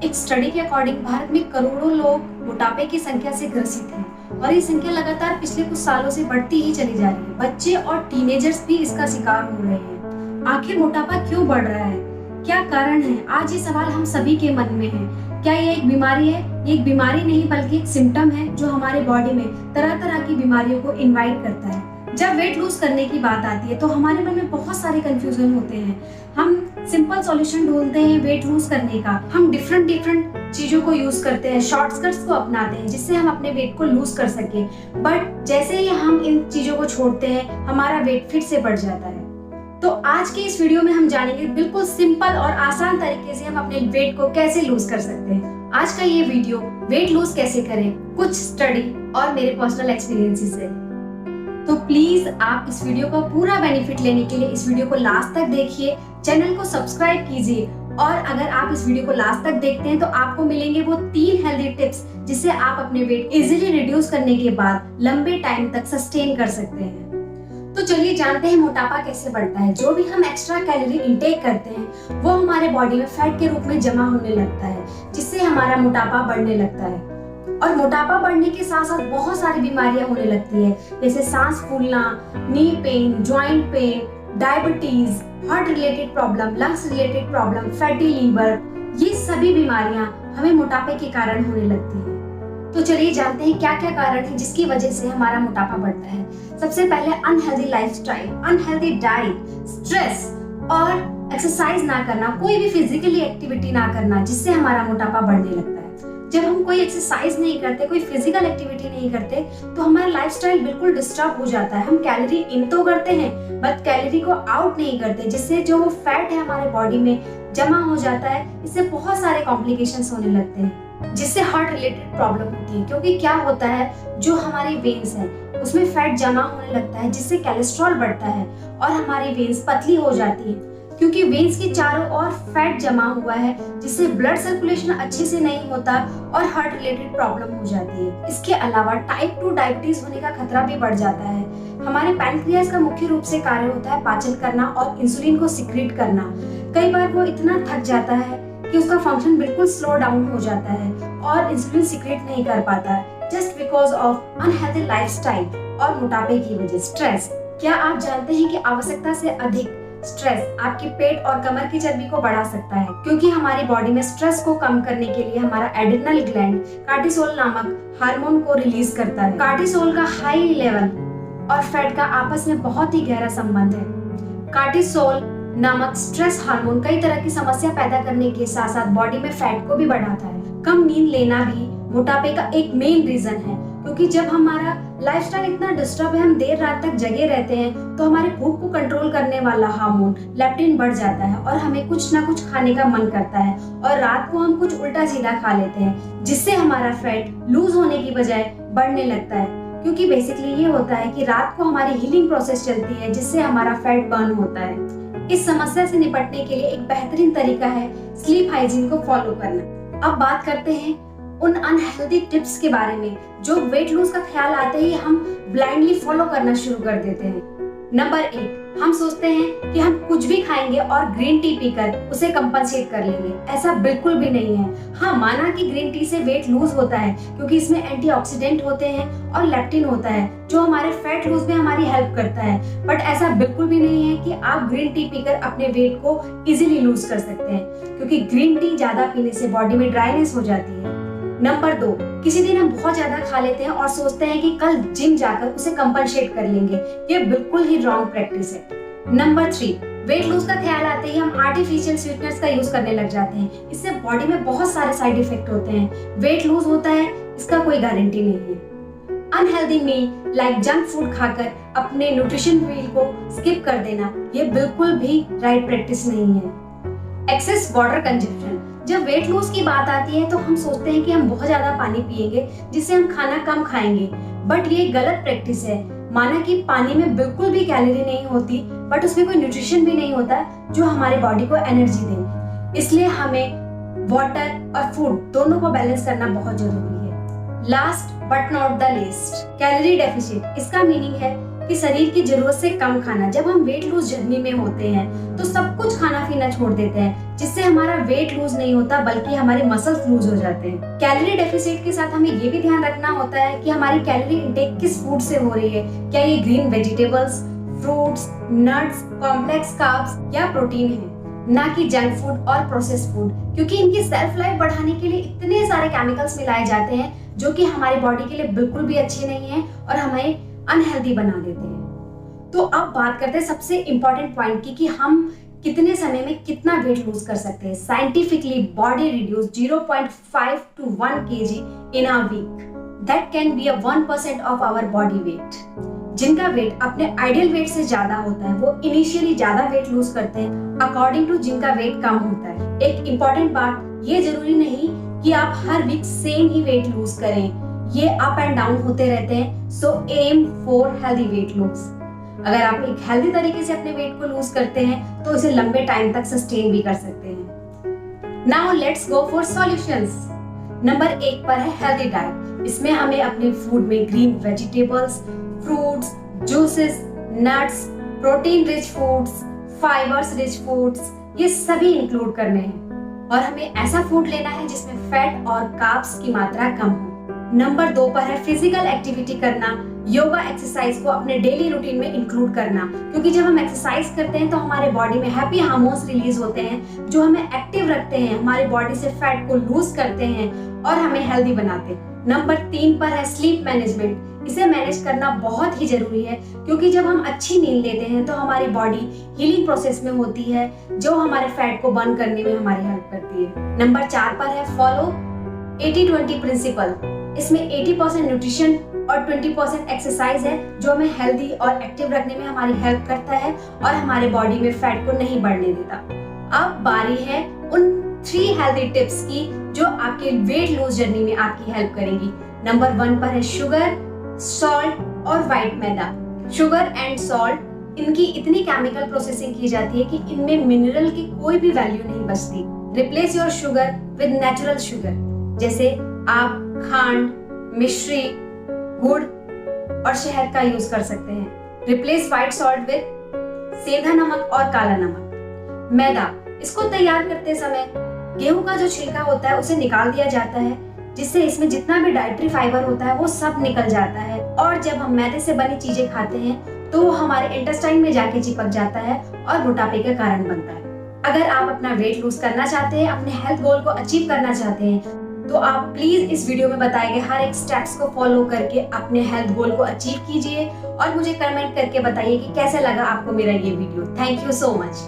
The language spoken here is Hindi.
एक स्टडी के अकॉर्डिंग भारत में करोड़ों लोग मोटापे की संख्या से ग्रसित हैं और ये संख्या लगातार पिछले कुछ सालों से बढ़ती ही चली जा रही है। बच्चे और टीनेजर्स भी इसका शिकार हो रहे हैं। आखिर मोटापा क्यों बढ़ रहा है, क्या कारण है? आज ये सवाल हम सभी के मन में है। क्या ये एक बीमारी है? ये एक बीमारी नहीं बल्कि एक सिम्टम है जो हमारे बॉडी में तरह तरह की बीमारियों को इनवाइट करता है। जब वेट लूज करने की बात आती है तो हमारे मन में बहुत सारे कंफ्यूजन होते हैं। हम सिंपल सॉल्यूशन ढूंढते हैं वेट लूज करने का। हम डिफरेंट चीजों को यूज करते हैं, शॉर्टकट्स को अपनाते हैं जिससे हम अपने वेट को लूज कर सके। बट जैसे ही हम इन चीजों को छोड़ते हैं हमारा वेट फिर से बढ़ जाता है। तो आज के इस वीडियो में हम जानेंगे बिल्कुल सिंपल और आसान तरीके से हम अपने वेट को कैसे लूज कर सकते हैं। आज का ये वीडियो वेट लूज कैसे करें, कुछ स्टडी और मेरे पर्सनल एक्सपीरियंसेस से। तो प्लीज आप इस वीडियो का पूरा बेनिफिट लेने के लिए इस वीडियो को लास्ट तक देखिए, चैनल को सब्सक्राइब कीजिए और अगर आप इस वीडियो को लास्ट तक देखते हैं तो आपको मिलेंगे वो 3 हेल्दी टिप्स जिससे आप अपने वेट इजीली रिड्यूस करने के बाद लंबे टाइम तक सस्टेन कर सकते हैं। तो चलिए जानते हैं मोटापा कैसे बढ़ता है। जो भी हम एक्स्ट्रा कैलोरी इंटेक करते हैं वो हमारे बॉडी में फैट के रूप में जमा होने लगता है जिससे हमारा मोटापा बढ़ने लगता है। और मोटापा बढ़ने के साथ साथ बहुत सारी बीमारियां होने लगती है, जैसे सांस फूलना, knee pain, joint pain, diabetes, heart related problem, lungs related problem, fatty liver. ये सभी बीमारियां हमें मोटापे के कारण होने लगती है। तो चलिए जानते हैं क्या क्या कारण है जिसकी वजह से हमारा मोटापा बढ़ता है। सबसे पहले unhealthy lifestyle, unhealthy diet, stress और एक्सरसाइज ना करना, कोई भी फिजिकली एक्टिविटी ना करना जिससे हमारा मोटापा बढ़ने लगता है। जब हम कोई एक्सरसाइज नहीं करते, कोई फिजिकल एक्टिविटी नहीं करते तो हमारा लाइफस्टाइल बिल्कुल डिस्टर्ब हो जाता है। हम कैलोरी इन तो करते हैं बट कैलोरी को आउट नहीं करते, जिससे जो फैट है हमारे बॉडी में जमा हो जाता है। इससे बहुत सारे कॉम्प्लिकेशंस होने लगते हैं जिससे हार्ट रिलेटेड प्रॉब्लम होती है। क्योंकि क्या होता है, जो हमारी वेन्स है उसमें फैट जमा होने लगता है जिससे कोलेस्ट्रॉल बढ़ता है और हमारी वेन्स पतली हो जाती है। क्योंकि वेन्स के चारों ओर फैट जमा हुआ है जिससे ब्लड सर्कुलेशन अच्छे से नहीं होता और हार्ट रिलेटेड प्रॉब्लम हो जाती है। इसके अलावा टाइप 2 डायबिटीज होने का खतरा भी बढ़ जाता है। हमारे पैनक्रियास का मुख्य रूप से कार्य होता है पाचन करना और इंसुलिन को सिक्रीट करना। कई बार वो इतना थक जाता है कि उसका फंक्शन बिल्कुल स्लो डाउन हो जाता है और इंसुलिन सिक्रीट नहीं कर पाता, just because of unhealthy lifestyle और मोटापे की वजह। स्ट्रेस, क्या आप जानते हैं कि आवश्यकता से अधिक स्ट्रेस आपके पेट और कमर की चर्बी को बढ़ा सकता है? क्योंकि हमारी बॉडी में स्ट्रेस को कम करने के लिए हमारा एड्रिनल ग्लैंड कार्टिसोल नामक हार्मोन को रिलीज करता है। कार्टिसोल का हाई लेवल और फैट का आपस में बहुत ही गहरा संबंध है। कार्टिसोल नामक स्ट्रेस हार्मोन कई तरह की समस्या पैदा करने के साथ साथ बॉडी में फैट को भी बढ़ाता है। कम नींद लेना भी मोटापे का एक मेन रीजन है, क्योंकि जब हमारा लाइफस्टाइल इतना डिस्टर्ब है, हम देर रात तक जगे रहते हैं तो हमारे भूख को कंट्रोल करने वाला हार्मोन लेप्टिन बढ़ जाता है और हमें कुछ ना कुछ खाने का मन करता है और रात को हम कुछ उल्टा सीधा खा लेते हैं जिससे हमारा फैट लूज होने की बजाय बढ़ने लगता है। क्योंकि बेसिकली ये होता है कि रात को हमारी हीलिंग प्रोसेस चलती है जिससे हमारा फैट बर्न होता है। इस समस्या से निपटने के लिए एक बेहतरीन तरीका है स्लीप हाइजीन को फॉलो करना। अब बात करते हैं उन अनहेल्दी टिप्स के बारे में जो वेट लूज का ख्याल आते ही हम ब्लाइंडली फॉलो करना शुरू कर देते हैं। नंबर 1, हम सोचते हैं कि हम कुछ भी खाएंगे और ग्रीन टी पीकर उसे कंपनसेट कर लेंगे। ऐसा बिल्कुल भी नहीं है। हाँ, माना कि ग्रीन टी से वेट लूज होता है क्योंकि इसमें एंटीऑक्सीडेंट होते हैं और लेप्टिन होता है जो हमारे फैट लूज में हमारी हेल्प करता है। बट ऐसा बिल्कुल भी नहीं है कि आप ग्रीन टी पीकर अपने वेट को इजीली लूज कर सकते हैं, क्योंकि ग्रीन टी ज्यादा पीने से बॉडी में ड्राइनेस हो जाती है। नंबर 2, किसी दिन हम बहुत ज्यादा खा लेते हैं और सोचते हैं कि कल जिम जाकर उसे कंपनसेट कर लेंगे। ये बिल्कुल ही रॉन्ग प्रैक्टिस है। नंबर 3, वेट लूज का ख्याल आते ही हम आर्टिफिशियल स्वीटनर्स का यूज करने लग जाते हैं। इससे बॉडी में बहुत सारे साइड इफेक्ट होते हैं। वेट लूज होता है इसका कोई गारंटी नहीं है। अनहेल्दी मील लाइक जंक फूड खाकर अपने न्यूट्रिशन मील को स्किप कर देना, ये बिल्कुल भी राइट प्रैक्टिस नहीं है। एक्सेस वाटर कंजप्शन, जब वेट लूज की बात आती है तो हम सोचते हैं कि हम बहुत ज्यादा पानी पिएंगे जिससे हम खाना कम खाएंगे, बट ये गलत प्रैक्टिस है। माना कि पानी में बिल्कुल भी कैलोरी नहीं होती बट उसमें कोई न्यूट्रिशन भी नहीं होता जो हमारे बॉडी को एनर्जी दे। इसलिए हमें वाटर और फूड दोनों को बैलेंस करना बहुत जरूरी है। Last but not the least, calorie deficit. इसका मीनिंग है कि शरीर की जरूरत से कम खाना। जब हम वेट लूज जर्नी में होते हैं तो सब कुछ खाना पीना छोड़ देते हैं, जिससे हमारा वेट लूज नहीं होता बल्कि हमारे मसल्स लूज हो जाते हैं। कैलोरी डेफिसिट के साथ हमें ये भी ध्यान रखना होता है कि हमारी कैलोरी इंटेक किस फूड से हो रही है। क्या ये green vegetables, fruits, nuts, complex carbs या प्रोटीन है, ना कि जंक फूड और प्रोसेस्ड फूड, क्योंकि इनकी सेल्फ लाइफ बढ़ाने के लिए इतने सारे केमिकल्स मिलाए जाते हैं जो कि हमारी बॉडी के लिए बिल्कुल भी अच्छे नहीं है और हमें अनहेल्दी बना देते हैं। तो अब बात करते हैं सबसे इंपॉर्टेंट पॉइंट की कि हम कितने समय में कितना वेट लूज कर सकते हैं। Scientifically body reduce 0.5 to 1 kg in a week. That can be 1% of our body weight. जिनका वेट अपने आइडियल वेट से ज्यादा होता है वो इनिशियली ज्यादा वेट लूज करते हैं अकॉर्डिंग टू जिनका वेट कम होता है। एक इम्पॉर्टेंट बात, ये जरूरी नहीं कि आप हर वीक सेम ही वेट लूज करें, ये अप एंड डाउन होते रहते हैं। So aim for healthy weight lose. अगर आप एक हेल्दी तरीके से अपने वेट को लूज करते हैं तो इसे लंबे टाइम तक सस्टेन भी कर सकते हैं। Now let's go for solutions. Number 1 पर है हेल्दी डाइट। इसमें हमें अपने फूड में green vegetables, fruits, juices, nuts, protein rich foods, fibres rich foods, ये सभी इंक्लूड करने हैं और हमें ऐसा फूड लेना है जिसमें फैट और कार्ब्स की मात्रा कम हो। नंबर 2 पर है फिजिकल एक्टिविटी करना, योगा एक्सरसाइज को अपने डेली रूटीन में इंक्लूड करना, क्योंकि जब हम एक्सरसाइज करते हैं तो हमारे बॉडी में हैप्पी हार्मोन्स रिलीज होते हैं जो हमें एक्टिव रखते हैं, हमारी बॉडी से फैट को लूज करते हैं और हमें हेल्दी बनाते हैं। नंबर 3 पर है स्लीप मैनेजमेंट। इसे मैनेज करना बहुत ही जरूरी है क्योंकि जब हम अच्छी नींद लेते हैं तो हमारी बॉडी हीलिंग प्रोसेस में होती है जो हमारे फैट को बर्न करने में हमारी हेल्प करती है। नंबर 4 पर है फॉलो 80-20 प्रिंसिपल। इसमें 80% न्यूट्रिशन और 20% एक्सरसाइज है जो हमें हेल्दी और एक्टिव रखने में हमारी हेल्प करता है और हमारे बॉडी में फैट को नहीं बढ़ने देता। अब बारी है उन 3 हेल्दी टिप्स की जो आपके वेट लूज जर्नी में आपकी हेल्प करेंगी। नंबर 1 पर है शुगर, सॉल्ट और white maida. Sugar and salt, इनकी इतनी केमिकल प्रोसेसिंग की जाती है कि इनमें मिनरल की कोई भी वैल्यू नहीं बचती। Replace your sugar with natural sugar, जैसे आप खांड, मिश्री, गुड़ और शहद का यूज कर सकते हैं। रिप्लेस व्हाइट सॉल्ट विद सेंधा नमक और काला नमक। मैदा, इसको तैयार करते समय गेहूं का जो छिलका होता है उसे निकाल दिया जाता है, जिससे इसमें जितना भी डाइटरी फाइबर होता है वो सब निकल जाता है और जब हम मैदे से बनी चीजें खाते हैं तो वो हमारे इंटेस्टाइन में जाके चिपक जाता है और मोटापे का कारण बनता है। अगर आप अपना वेट लूज करना चाहते हैं, अपने हेल्थ गोल को अचीव करना चाहते हैं, तो आप प्लीज इस वीडियो में बताए गए हर एक स्टेप्स को फॉलो करके अपने हेल्थ गोल को अचीव कीजिए और मुझे कमेंट करके बताइए कि कैसे लगा आपको मेरा ये video. Thank you so much.